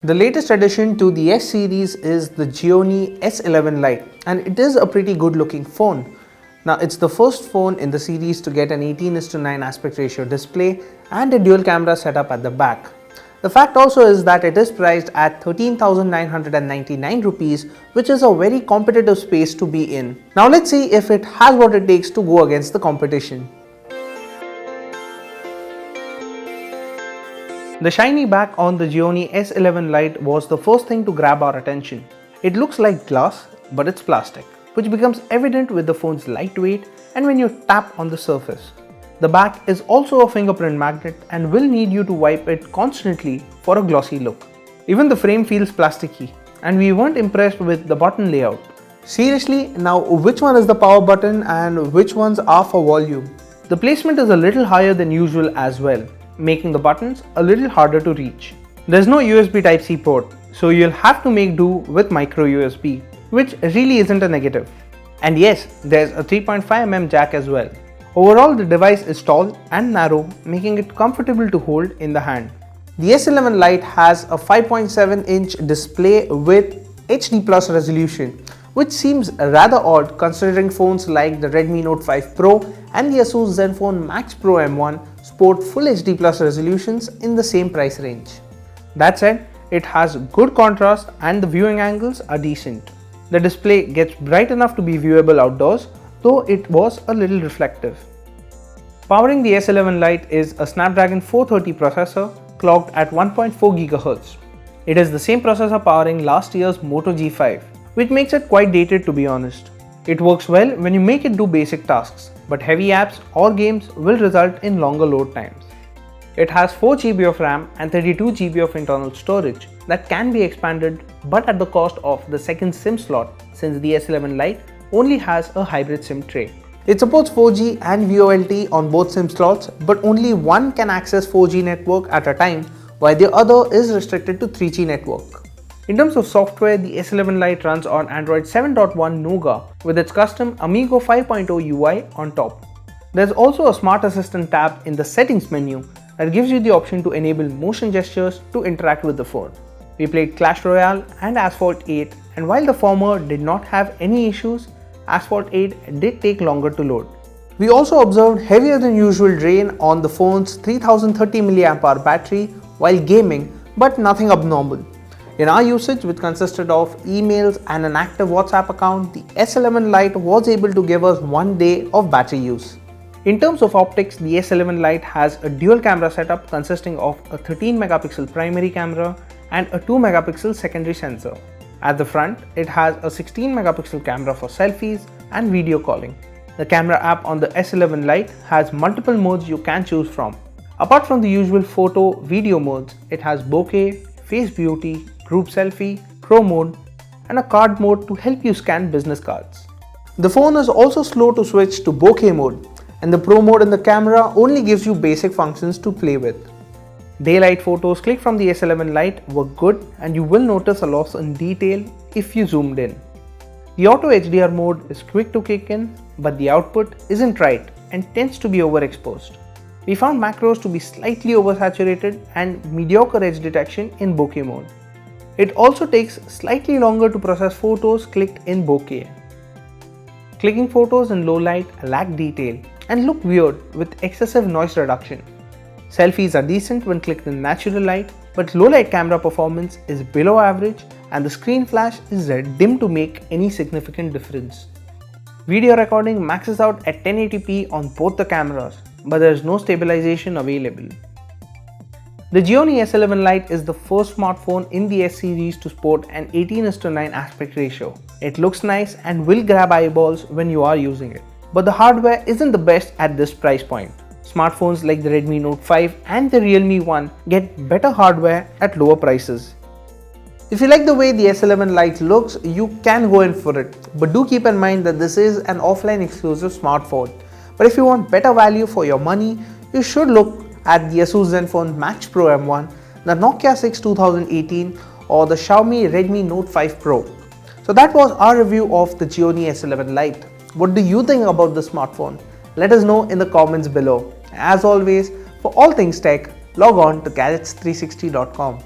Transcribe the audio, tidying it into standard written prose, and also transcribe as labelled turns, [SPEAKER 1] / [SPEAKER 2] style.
[SPEAKER 1] The latest addition to the S series is the Gionee S11 Lite, and it is a pretty good looking phone. Now it's the first phone in the series to get an 18:9 aspect ratio display and a dual camera setup at the back. The fact also is that it is priced at 13,999 rupees, which is a very competitive space to be in. Now let's see if it has what it takes to go against the competition. The shiny back on the Gionee S11 Lite was the first thing to grab our attention. It looks like glass, but it's plastic, which becomes evident with the phone's lightweight and when you tap on the surface. The back is also a fingerprint magnet and will need you to wipe it constantly for a glossy look. Even the frame feels plasticky, and we weren't impressed with the button layout. Seriously, now which one is the power button and which ones are for volume? The placement is a little higher than usual as well, making the buttons a little harder to reach. There's no USB Type-C port, so you'll have to make do with micro USB, which really isn't a negative. And yes, there's a 3.5mm jack as well. Overall, the device is tall and narrow, making it comfortable to hold in the hand. The S11 Lite has a 5.7-inch display with HD+ resolution, which seems rather odd considering phones like the Redmi Note 5 Pro and the Asus Zenfone Max Pro M1 sport full HD+ resolutions in the same price range. That said, it has good contrast and the viewing angles are decent. The display gets bright enough to be viewable outdoors, though it was a little reflective. Powering the S11 Lite is a Snapdragon 430 processor clocked at 1.4 GHz. It is the same processor powering last year's Moto G5, which makes it quite dated to be honest. It works well when you make it do basic tasks, but heavy apps or games will result in longer load times. It has 4 GB of RAM and 32 GB of internal storage that can be expanded, but at the cost of the second SIM slot, since the S11 Lite only has a hybrid SIM tray. It supports 4G and VoLTE on both SIM slots, but only one can access 4G network at a time, while the other is restricted to 3G network. In terms of software, the S11 Lite runs on Android 7.1 Nougat with its custom Amigo 5.0 UI on top. There's also a Smart Assistant tab in the settings menu that gives you the option to enable motion gestures to interact with the phone. We played Clash Royale and Asphalt 8, and while the former did not have any issues, Asphalt 8 did take longer to load. We also observed heavier than usual drain on the phone's 3030 mAh battery while gaming, but nothing abnormal. In our usage, which consisted of emails and an active WhatsApp account, the S11 Lite was able to give us 1 day of battery use. In terms of optics, the S11 Lite has a dual camera setup consisting of a 13 megapixel primary camera and a 2 megapixel secondary sensor. At the front, it has a 16 megapixel camera for selfies and video calling. The camera app on the S11 Lite has multiple modes you can choose from. Apart from the usual photo, video modes, it has bokeh, face beauty, group selfie, pro mode, and a card mode to help you scan business cards. The phone is also slow to switch to bokeh mode, and the pro mode in the camera only gives you basic functions to play with. Daylight photos clicked from the S11 Lite were good, and you will notice a loss in detail if you zoomed in. The auto HDR mode is quick to kick in, but the output isn't right and tends to be overexposed. We found macros to be slightly oversaturated and mediocre edge detection in bokeh mode. It also takes slightly longer to process photos clicked in bokeh. Clicking photos in low light lack detail and look weird with excessive noise reduction. Selfies are decent when clicked in natural light, but low light camera performance is below average and the screen flash is dim to make any significant difference. Video recording maxes out at 1080p on both the cameras, but there is no stabilization available. The Gionee S11 Lite is the first smartphone in the S series to sport an 18:9 aspect ratio. It looks nice and will grab eyeballs when you are using it, but the hardware isn't the best at this price point. Smartphones like the Redmi Note 5 and the Realme 1 get better hardware at lower prices. If you like the way the S11 Lite looks, you can go in for it, but do keep in mind that this is an offline exclusive smartphone. But if you want better value for your money, you should look at the Asus Zenfone Max Pro M1, the Nokia 6 2018 or the Xiaomi Redmi Note 5 Pro. So that was our review of the Gionee S11 Lite. What do you think about the smartphone? Let us know in the comments below. As always, for all things tech, log on to gadgets360.com.